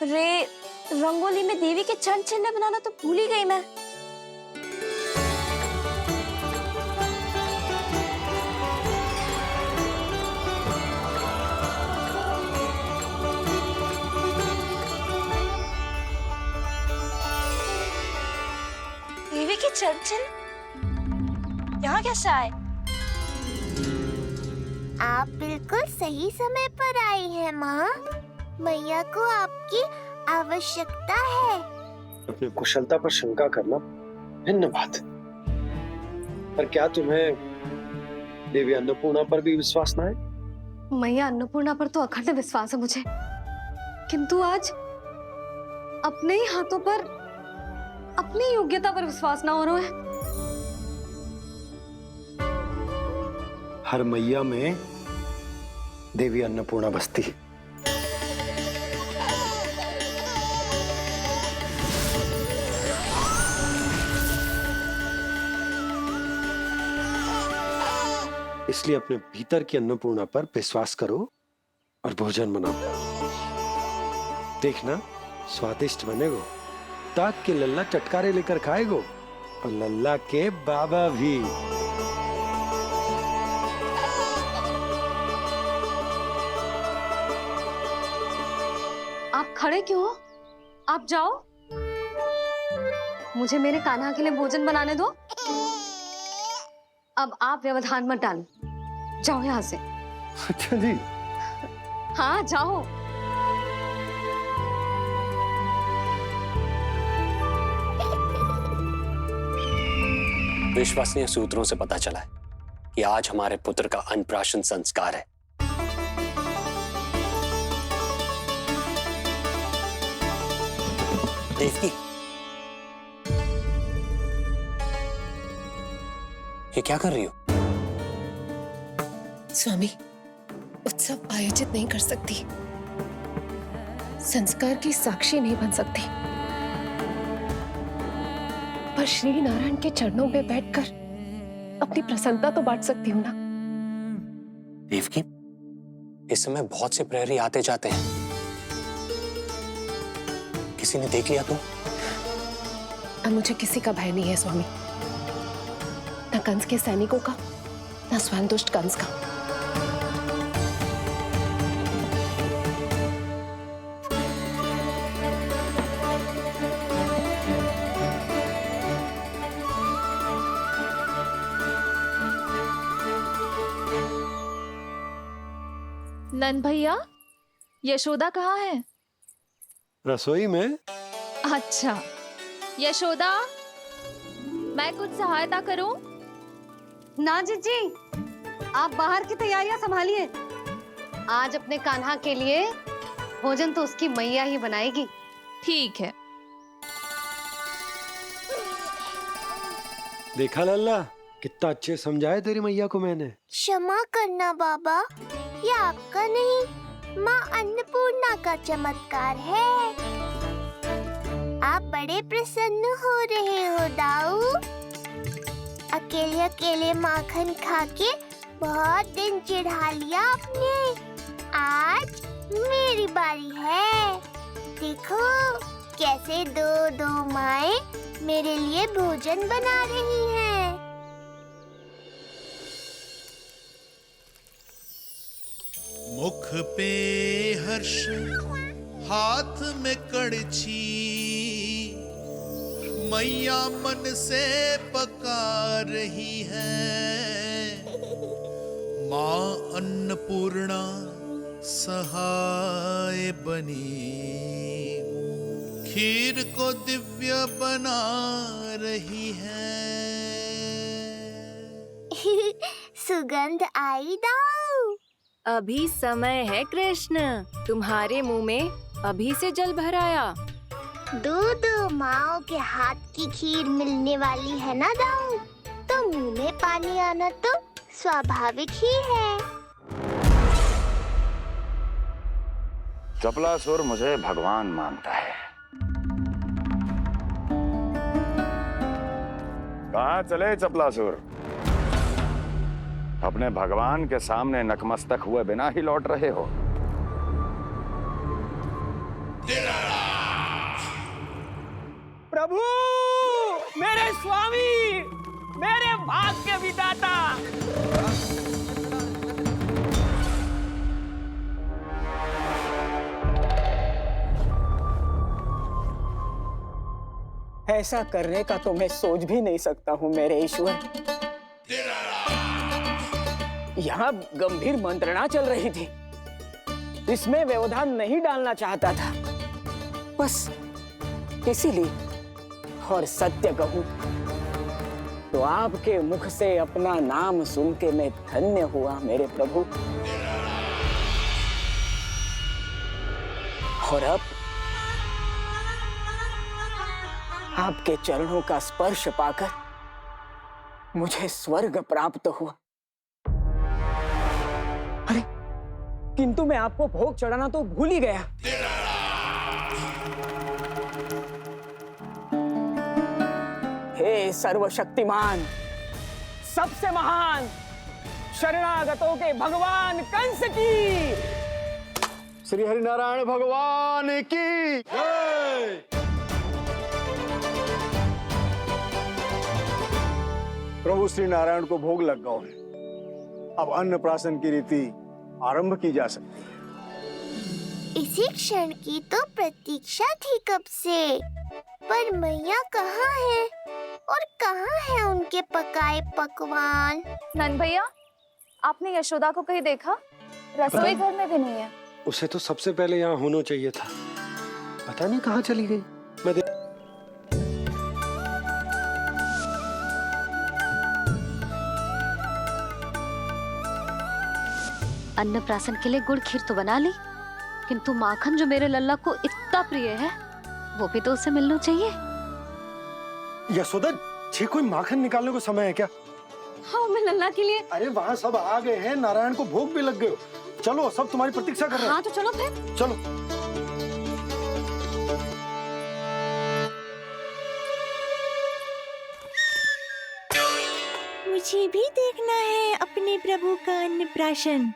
रे, रंगोली में देवी के चरण चिन्ह बनाना तो भूल ही गई मैं। देवी के चरण चिन्ह यहाँ कैसे आए? आप बिल्कुल सही समय पर आई हैं माँ। मैया को आपकी आवश्यकता है। अपनी कुशलता पर शंका करना भिन्न बात है, पर क्या तुम्हें देवी अन्नपूर्णा पर भी विश्वास ना है? मैया अन्नपूर्णा पर तो अखंड विश्वास है मुझे, किंतु आज अपने ही हाथों पर अपनी योग्यता पर विश्वास ना हो रहा है। हर मैया में देवी अन्नपूर्णा बसती है। इसलिए अपने भीतर की अन्नपूर्णा पर विश्वास करो और भोजन बनाओ। देखना स्वादिष्ट बनेगो, ताक के लल्ला चटकारे लेकर खाएगो और लल्ला के बाबा भी। आप खड़े क्यों हो? आप जाओ, मुझे मेरे कान्हा के लिए भोजन बनाने दो। अब आप व्यवधान मत डालो, जाओ यहाँ से। अच्छा जी। हाँ जाओ। विश्वसनीय सूत्रों से पता चला है कि आज हमारे पुत्र का अन्नप्राशन संस्कार है। देवकी, ये क्या कर रही हो? स्वामी, उत्सव आयोजित नहीं कर सकती, संस्कार की साक्षी नहीं बन सकती, पर श्री नारायण के चरणों में बैठकर अपनी प्रसन्नता तो बांट सकती हूँ ना। देवकी, इस समय बहुत से प्रहरी आते जाते हैं, किसी ने देख लिया तो? अब मुझे किसी का भय नहीं है स्वामी, न कंस के सैनिकों का, न स्वयं दुष्ट कंस का। नन भैया, यशोदा कहाँ है? रसोई में। अच्छा, यशोदा, मैं कुछ सहायता करूं? ना जीजी, आप बाहर की तैयारियां संभालिए। आज अपने कान्हा के लिए भोजन तो उसकी मैया ही बनाएगी। ठीक है। देखा लल्ला, कितना अच्छे समझाया तेरी मैया को मैंने। क्षमा करना बाबा, ये आपका नहीं, माँ अन्नपूर्णा का चमत्कार है। आप बड़े प्रसन्न हो रहे हो दाऊ। अकेले अकेले माखन खा के बहुत दिन चिढ़ा लिया आपने। आज मेरी बारी है। देखो कैसे दो दो माएं मेरे लिए भोजन बना रही हैं। मुख पे हर्ष, हाथ में कड़छी, मैया मन से पका रही है। माँ अन्नपूर्णा सहाय बनी, खीर को दिव्य बना रही है। सुगंध आई दाऊ। अभी समय है कृष्ण, तुम्हारे मुंह में अभी से जल भर आया। दो माओ के हाथ की खीर मिलने वाली है ना दाऊ, तो मुंह में पानी आना तो स्वाभाविक ही है। चपलासुर मुझे भगवान मानता है। कहाँ चले चपलासुर? अपने भगवान के सामने नतमस्तक हुए बिना ही लौट रहे हो। स्वामी, मेरे भाग्य विधाता। ऐसा करने का तो मैं सोच भी नहीं सकता हूँ मेरे ईश्वर। यहाँ गंभीर मंत्रणा चल रही थी, इसमें व्यवधान नहीं डालना चाहता था, बस इसीलिए। और सत्य कहूं तो आपके मुख से अपना नाम सुन के मैं धन्य हुआ मेरे प्रभु। और अब आपके चरणों का स्पर्श पाकर मुझे स्वर्ग प्राप्त हुआ। अरे किंतु मैं आपको भोग चढ़ाना तो भूल ही गया। हे सर्वशक्तिमान, सबसे महान, शरणागतों के भगवान कंस की, श्री हरिनारायण भगवान की जय। प्रभु श्री नारायण को भोग लग गया है, अब अन्नप्राशन की रीति आरंभ की जा सकती है। इसी क्षण की तो प्रतीक्षा थी कब से, पर मैया कहाँ है और कहाँ है उनके पकाए पकवान? नंद भैया, आपने यशोदा को कहीं देखा? रसोई घर में भी नहीं है। उसे तो सबसे पहले यहाँ होना चाहिए था, पता नहीं कहाँ चली गई। मैं अन्नप्राशन के लिए गुड़ खीर तो बना ली, किंतु माखन जो मेरे लल्ला को इतना प्रिय है, वो भी तो उसे मिलना चाहिए। यशोदा जी, कोई माखन निकालने को समय है क्या? हाँ, मैं लल्ला के लिए। अरे वहाँ सब आ गए हैं, नारायण को भोग भी लग गए हो। चलो, सब तुम्हारी प्रतीक्षा कर रहे हैं। हाँ तो चलो फिर। चलो। मुझे भी देखना है अपने प्रभु का अन्नप्राशन।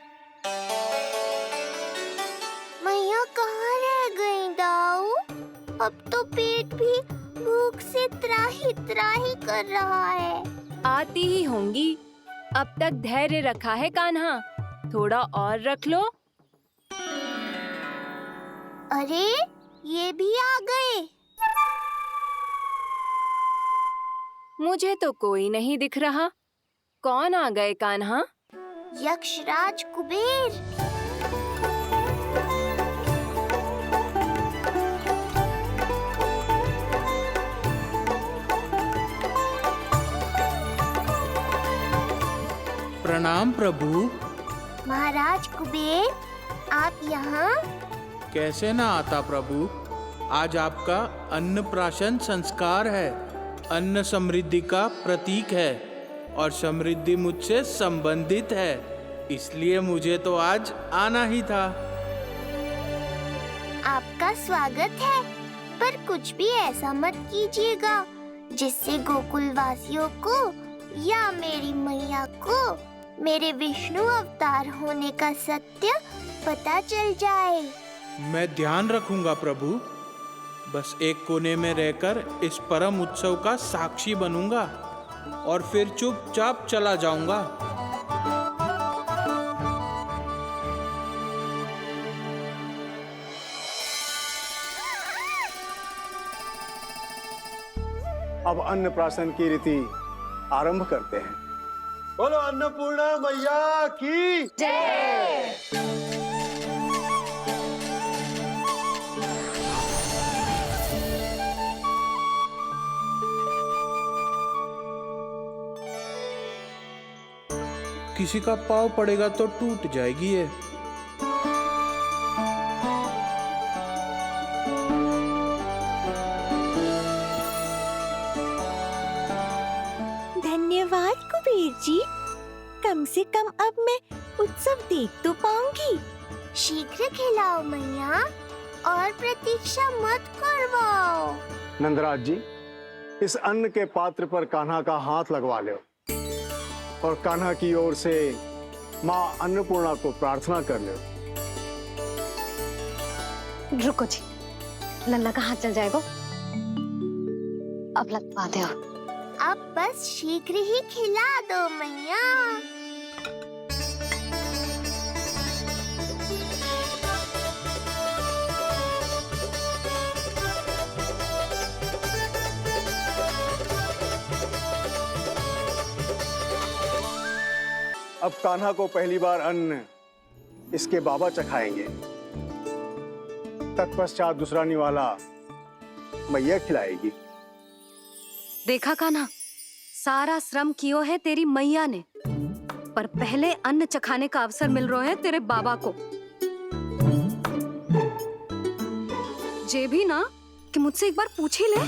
मैया कहाँ रह गई दाऊ? अब तो पेट भी भूख से त्राही त्राही कर रहा है। आती ही होंगी। अब तक धैर्य रखा है कान्हा, थोड़ा और रख लो। अरे ये भी आ गए। मुझे तो कोई नहीं दिख रहा। कौन आ गए कान्हा? यक्षराज कुबेर। प्रणाम प्रभु। महाराज कुबेर, आप यहाँ? कैसे ना आता प्रभु, आज आपका अन्नप्राशन संस्कार है। अन्न समृद्धि का प्रतीक है और समृद्धि मुझसे संबंधित है, इसलिए मुझे तो आज आना ही था। आपका स्वागत है, पर कुछ भी ऐसा मत कीजिएगा जिससे गोकुल वासियों को या मेरी मैया को मेरे विष्णु अवतार होने का सत्य पता चल जाए। मैं ध्यान रखूंगा प्रभु, बस एक कोने में रहकर इस परम उत्सव का साक्षी बनूंगा और फिर चुपचाप चला जाऊंगा। अब अन्नप्राशन की रीति आरंभ करते हैं। बोलो अन्नपूर्णा मैया की जय। किसी का पाँव पड़ेगा तो टूट जाएगी ये। धन्यवाद कुबेर जी, कम से कम अब मैं उत्सव देख तो पाऊंगी। शीघ्र खिलाओ मैया और प्रतीक्षा मत करवाओ। नंदराज जी, इस अन्न के पात्र पर कान्हा का हाथ लगवा लो और कान्हा की ओर से माँ अन्नपूर्णा को प्रार्थना कर लो। रुको जी, लल्ला का हाथ चल जाएगा। अब लगवा दो। अब बस शीघ्र ही खिला दो मैया। अब कान्हा को पहली बार अन्न इसके बाबा चखाएंगे। तत्पश्चात दूसरा निवाला मैया खिलाएगी। देखा कान्हा, सारा श्रम कियो है तेरी मैया ने, पर पहले अन्न चखाने का अवसर मिल रहा है तेरे बाबा को। जे भी ना कि मुझसे एक बार पूछ ही ले।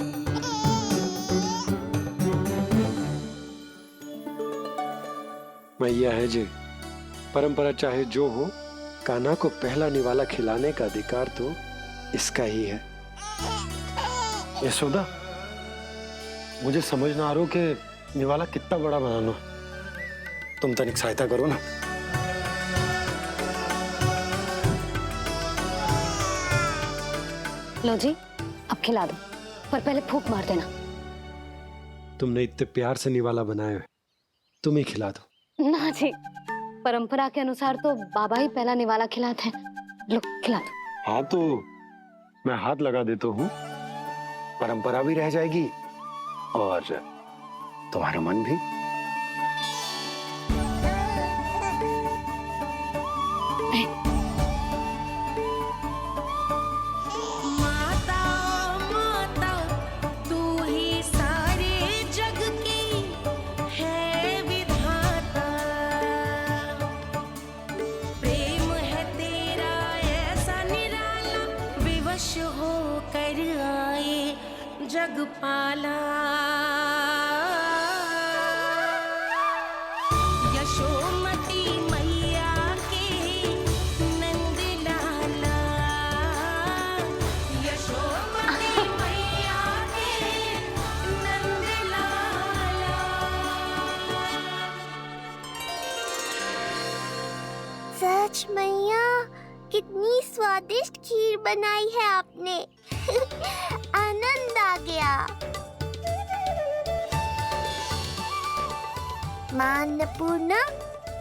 मैया है जे, परंपरा चाहे जो हो, कान्हा को पहला निवाला खिलाने का अधिकार तो इसका ही है। यशोदा, मुझे समझ ना आ रहा कि निवाला कितना बड़ा बनाना। तुम तनिक सहायता करो ना। लो जी, अब खिला दो, पर पहले फूंक मार देना। तुमने इतने प्यार से निवाला बनाया है, तुम ही खिला दो। ना जी, परंपरा के अनुसार तो बाबा ही पहला निवाला खिलाते हैं। लो खिला दो। हाँ तो मैं हाथ लगा देता हूँ, परंपरा भी रह जाएगी और तुम्हारा मन भी। जगपाला यशोमती मैया के नंद लाला, यशोमती मैया के नंद लाला। सच मैया, कितनी स्वादिष्ट खीर बनाई है आपने। आनंद आ गया। मां अन्नपूर्णा,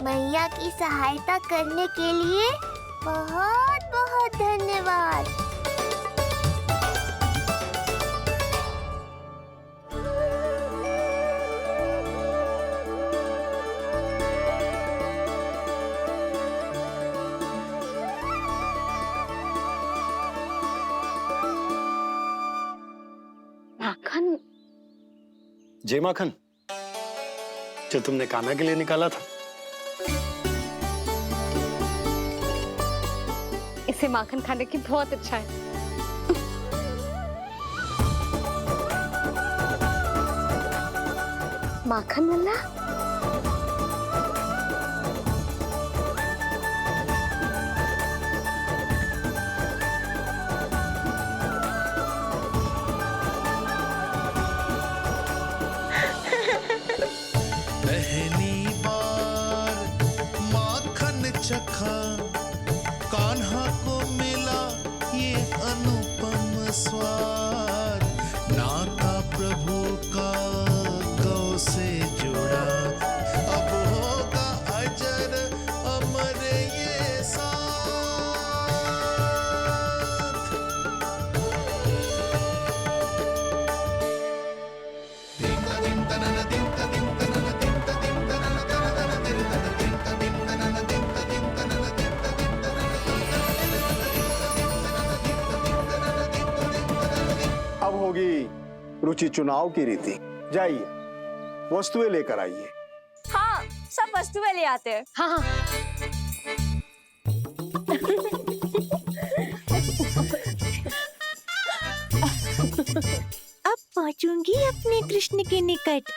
मैया की सहायता करने के लिए बहुत बहुत धन्यवाद। माखन? जय माखन, जो तुमने कान्हा के लिए निकाला था। इसे माखन खाने की बहुत इच्छा है। माखन वाला? पहली बार माखन चखा, कान्हा को मिला ये अनुपम स्वाद। नाता प्रभु का गौ से जुड़ा, अब होगा अजर अमर ये साथ। अब होगी रुचि चुनाव की रीति। जाइए, वस्तुएं लेकर आइए। हाँ, सब वस्तुएं ले आते हैं। हाँ हाँ। अब पहुंचूंगी अपने कृष्ण के निकट।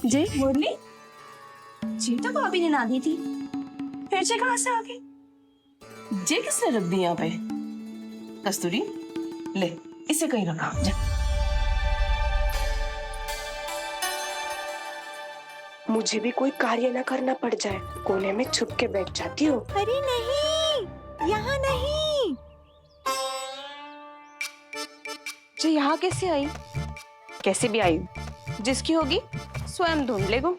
जय मुरली, चीता को अभी ना दी थी, फिर से कहां से आ गई? जय किसने रख दी यहाँ पे? कस्तूरी, ले इसे कहीं रखा जा। मुझे भी कोई कार्य न करना पड़ जाए, कोने में छुप के बैठ जाती हूँ। अरे नहीं, यहाँ नहीं। जो यहाँ कैसे आई? कैसे भी आई, जिसकी होगी स्वयं ढूंढ लेगो।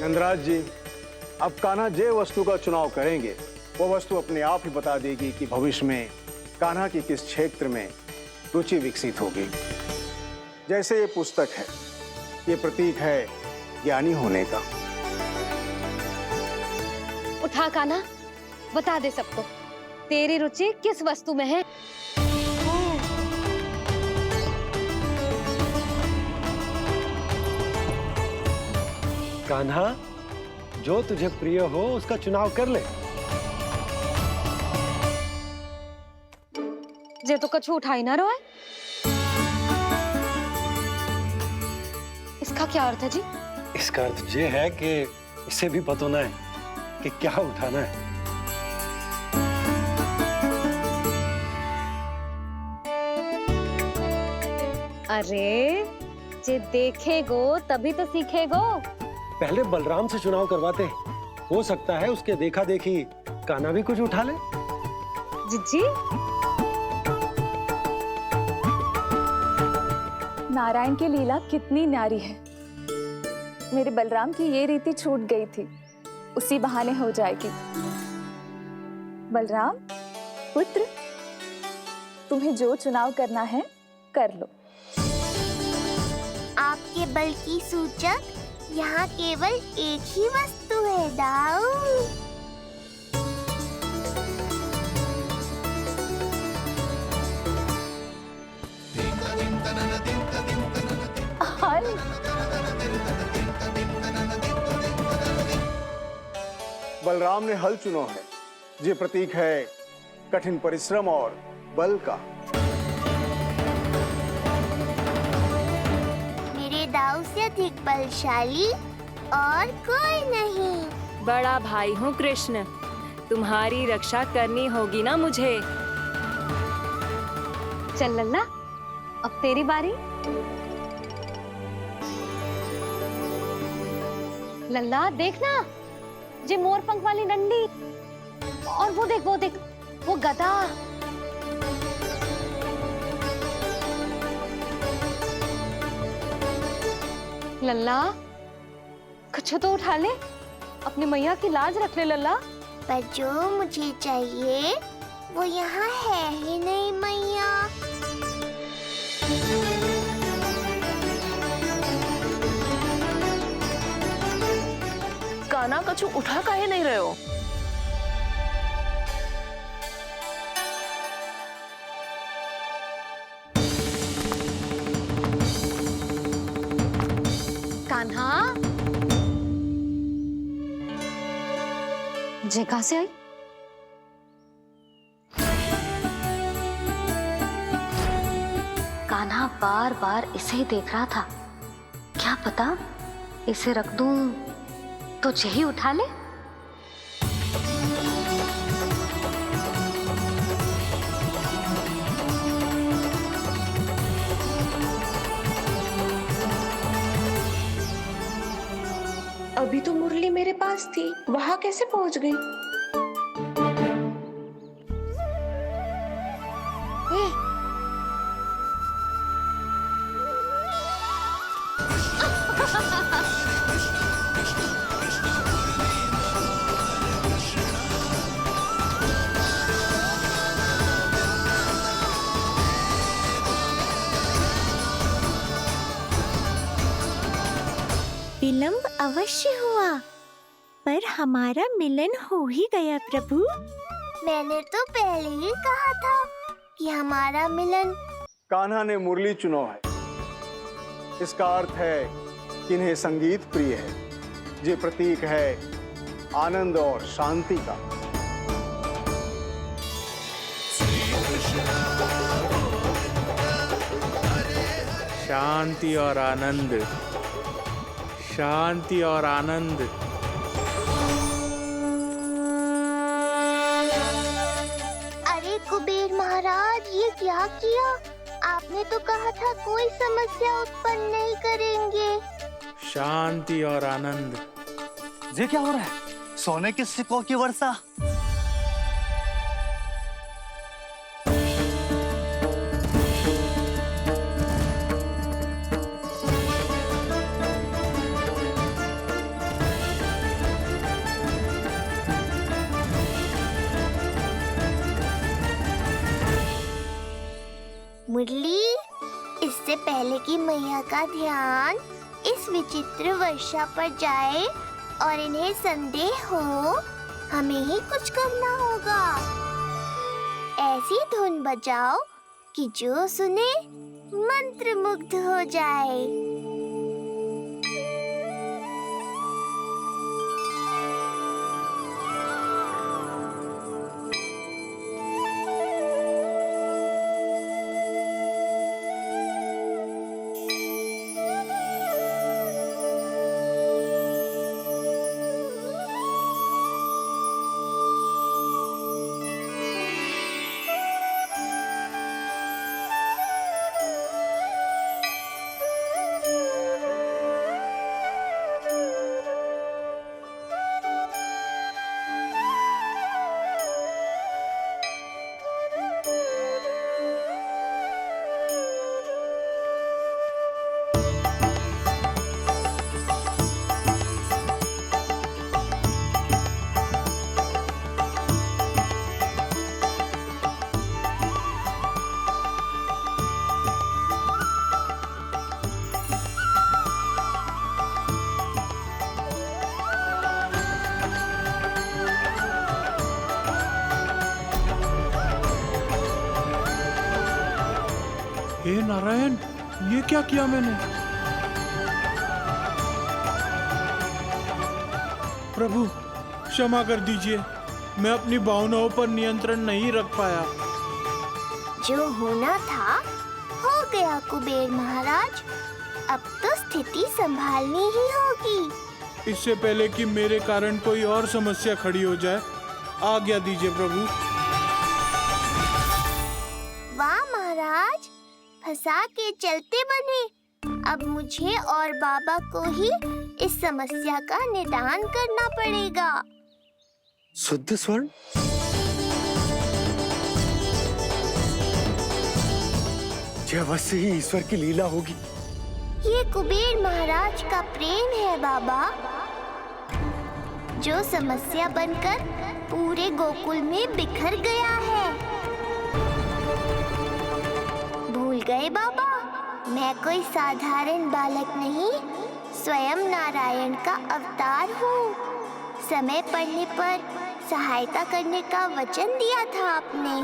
नंदराज जी, अब कान्हा जे वस्तु का चुनाव करेंगे वो वस्तु अपने आप ही बता देगी कि भविष्य में कान्हा की किस क्षेत्र में रुचि विकसित होगी। जैसे ये पुस्तक है, ये प्रतीक है ज्ञानी होने का। उठा कान्हा, बता दे सबको तेरी रुचि किस वस्तु में है। कान्हा, जो तुझे प्रिय हो उसका चुनाव कर ले। जे तो कछु उठाई ना रहा है। इसका क्या अर्थ है जी? इसका अर्थ ये है कि इसे भी पता होना है कि क्या उठाना है। अरे जे देखेगो तभी तो सीखेगो। पहले बलराम से चुनाव करवाते हैं, हो सकता है उसके देखा देखी कान्हा भी कुछ उठा ले। जिज्जी, नारायण की लीला कितनी न्यारी है। मेरे बलराम की ये रीति छूट गई थी, उसी बहाने हो जाएगी। बलराम पुत्र, तुम्हें जो चुनाव करना है कर लो। आपके बल की सूचक यहाँ केवल एक ही वस्तु है दाऊ। बलराम ने हल चुना है, ये प्रतीक है कठिन परिश्रम और बल का। मेरे दाऊ से अधिक बलशाली और कोई नहीं। बड़ा भाई हूँ कृष्ण, तुम्हारी रक्षा करनी होगी ना मुझे। चल लल्ला, अब तेरी बारी। लल्ला देखना, ये मोर पंख वाली डंडी, और वो देख वो गदा। लल्ला कुछ तो उठा ले, अपनी मैया की लाज रख ले लल्ला। पर जो मुझे चाहिए वो यहाँ है ही नहीं मैया। कान्हा कछु उठा काहे नहीं रहे हो? कान्हा, जे कहां से आई? कान्हा बार बार इसे ही देख रहा था। क्या पता इसे रख दूं तो यही उठा ले। अभी तो मुरली मेरे पास थी, वहां कैसे पहुंच गई? विलंब अवश्य हुआ, पर हमारा मिलन हो ही गया प्रभु। मैंने तो पहले ही कहा था कि हमारा मिलन। कान्हा ने मुरली चुना है, इसका अर्थ है कि इन्हें संगीत प्रिय है। ये प्रतीक है आनंद और शांति का। शांति और आनंद, शांति और आनंद। अरे कुबेर महाराज, ये क्या किया? आपने तो कहा था कोई समस्या उत्पन्न नहीं करेंगे। शांति और आनंद। ये क्या हो रहा है? सोने के सिक्कों की वर्षा। मुरली, इससे पहले कि मैया का ध्यान इस विचित्र वर्षा पर जाए और इन्हें संदेह हो, हमें ही कुछ करना होगा। ऐसी धुन बजाओ कि जो सुने मंत्रमुग्ध हो जाए। हे नारायण, ये क्या किया मैंने? प्रभु क्षमा कर दीजिए, मैं अपनी भावनाओं पर नियंत्रण नहीं रख पाया। जो होना था हो गया कुबेर महाराज। अब तो स्थिति संभालनी ही होगी। इससे पहले कि मेरे कारण कोई और समस्या खड़ी हो जाए, आज्ञा दीजिए प्रभु। वाह महाराज, फंसा के चलते बने। अब मुझे और बाबा को ही इस समस्या का निदान करना पड़ेगा। शुद्ध स्वर्ण? यह अवश्य ही ईश्वर की लीला होगी। ये कुबेर महाराज का प्रेम है बाबा, जो समस्या बनकर पूरे गोकुल में बिखर गया है। भूल गए बाबा, मैं कोई साधारण बालक नहीं, स्वयं नारायण का अवतार हूँ। समय पड़ने पर सहायता करने का वचन दिया था आपने।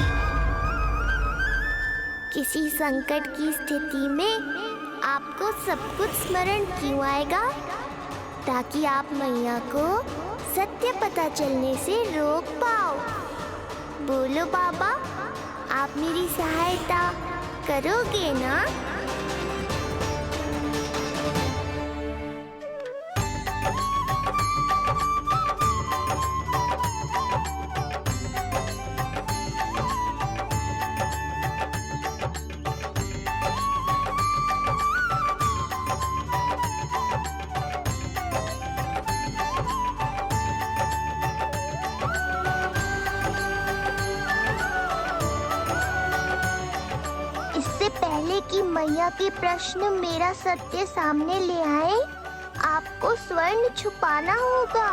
किसी संकट की स्थिति में आपको सब कुछ स्मरण क्यों आएगा? ताकि आप मैया को सत्य पता चलने से रोक पाओ। बोलो बाबा, आप मेरी सहायता करोगे ना? इससे पहले कि मैया के प्रश्न मेरा सत्य सामने ले आए, आपको स्वर्ण छुपाना होगा।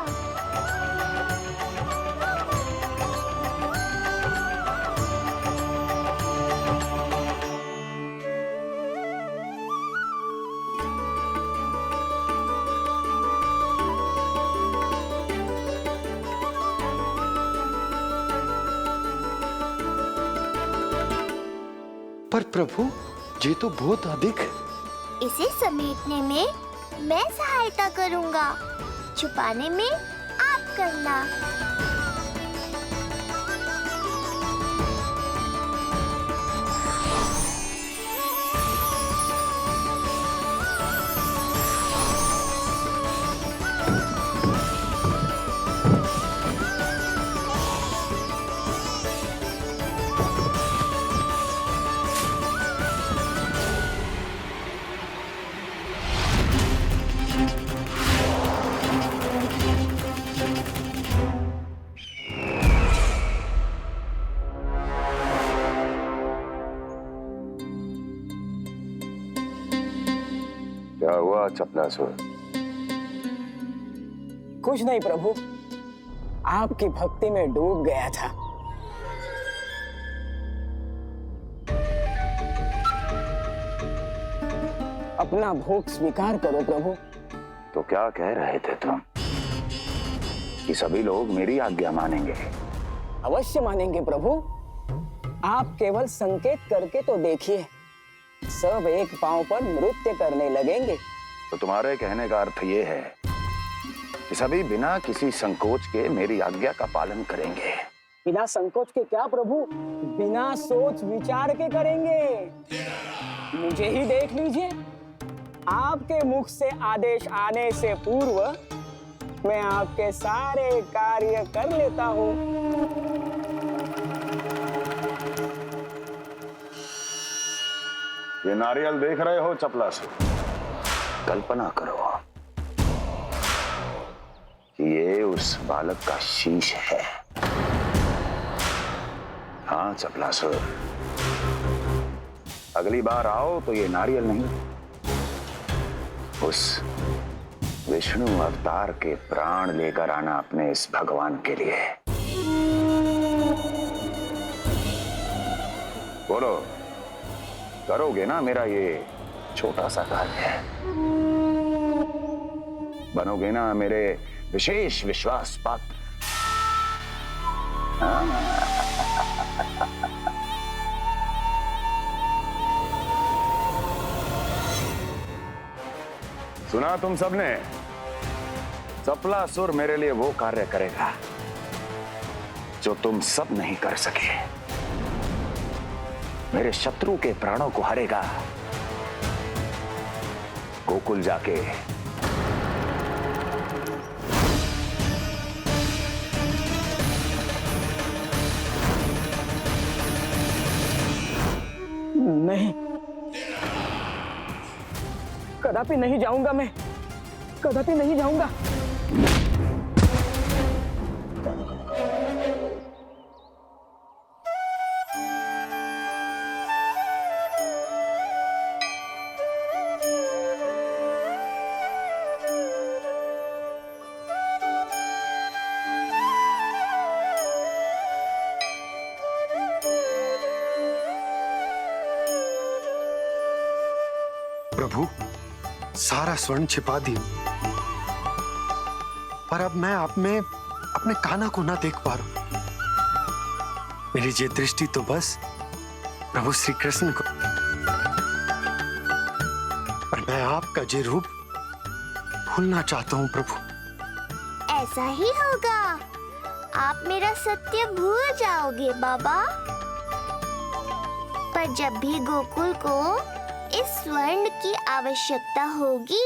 पर प्रभु, ये तो बहुत अधिक। इसे समेटने में मैं सहायता करूंगा, छुपाने में आप करना। क्या हुआ चपलासुर? कुछ नहीं प्रभु, आपकी भक्ति में डूब गया था। अपना भोग स्वीकार करो प्रभु। तो क्या कह रहे थे तुम कि सभी लोग मेरी आज्ञा मानेंगे? अवश्य मानेंगे प्रभु। आप केवल संकेत करके तो देखिए, सब एक पांव पर नृत्य करने लगेंगे। तो तुम्हारे कहने का अर्थ ये है कि सभी बिना किसी संकोच के मेरी आज्ञा का पालन करेंगे? बिना संकोच के क्या प्रभु, बिना सोच विचार के करेंगे। मुझे ही देख लीजिए, आपके मुख से आदेश आने से पूर्व मैं आपके सारे कार्य कर लेता हूँ। ये नारियल देख रहे हो चपला से? कल्पना करो कि ये उस बालक का शीश है। हाँ चपलासुर, अगली बार आओ तो ये नारियल नहीं, उस विष्णु अवतार के प्राण लेकर आना अपने इस भगवान के लिए। बोलो, करोगे ना मेरा ये छोटा सा कार्य? बनोगे ना मेरे विशेष विश्वास पात्र? सुना तुम सबने? चपलासुर मेरे लिए वो कार्य करेगा जो तुम सब नहीं कर सके। मेरे शत्रु के प्राणों को हरेगा। गोकुल जाके नहीं, कदापि नहीं जाऊंगा मैं, कदापि नहीं जाऊंगा। प्रभु, सारा स्वर्ण छिपा दी, पर अब मैं आप में अपने कान्हा को ना देख पा रहा हूं। मेरी ये दृष्टि तो बस प्रभु श्री कृष्ण को, पर मैं आपका ये रूप भूलना चाहता हूं प्रभु। ऐसा ही होगा, आप मेरा सत्य भूल जाओगे बाबा। पर जब भी गोकुल को इस स्वर्ण की आवश्यकता होगी,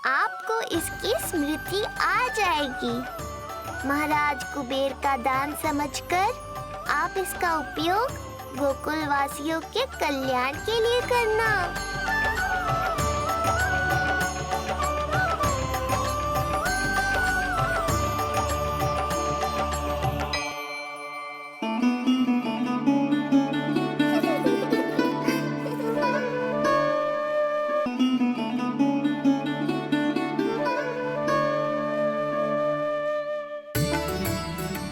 आपको इसकी स्मृति आ जाएगी। महाराज कुबेर का दान समझकर आप इसका उपयोग गोकुल वासियों के कल्याण के लिए करना।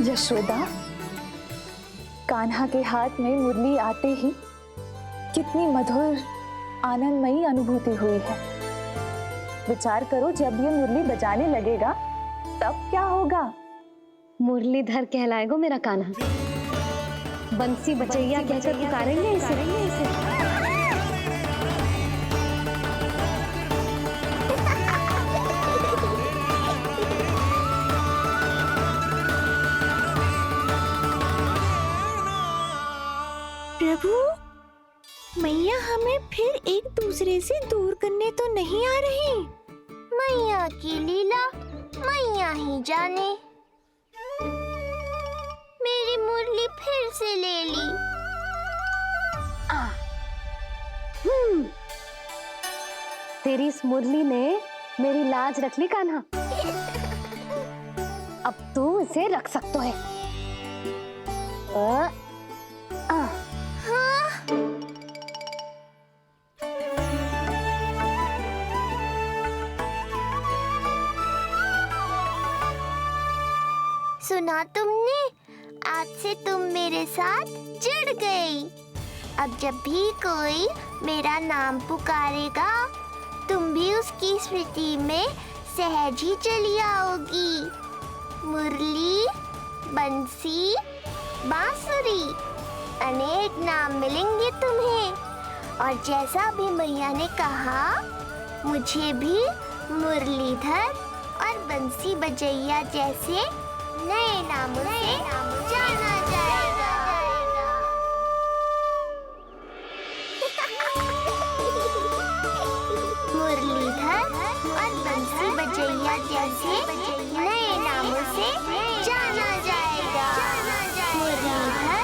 यशोदा, कान्हा के हाथ में मुरली आते ही कितनी मधुर आनंदमयी अनुभूति हुई है। विचार करो, जब ये मुरली बजाने लगेगा तब क्या होगा? मुरलीधर कहलाएगा मेरा कान्हा। बंसी बचैया कहकर पुकारेंगे इसे। प्रभु, मैया हमें फिर एक दूसरे से दूर करने तो नहीं आ रही। मैया की लीला मैया ही जाने। मेरी मुरली फिर से ले ली। तेरी इस मुरली ने मेरी लाज रख ली कान्हा। अब तू इसे रख सकता है। सुना तुमने? आज से तुम मेरे साथ जुड़ गई। अब जब भी कोई मेरा नाम पुकारेगा, तुम भी उसकी स्मृति में सहज ही चली आओगी। मुरली, बंसी, बांसुरी, अनेक नाम मिलेंगे तुम्हें। और जैसा भी मैया ने कहा, मुझे भी मुरलीधर और बंसी बजैया जैसे नए नामों से जाना जाएगा। मुरलीधर और बंसी बजैया जैसे नए नामों से जाना जाएगा। मुरलीधर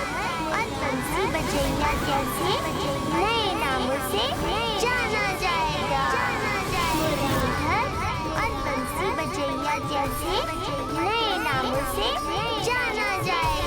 और बंसी बजैया जैसे नए नामों से जाना जाएगा। मुरलीधर और बंसी बजैया जैसे नए नामों से जाना जाएगा।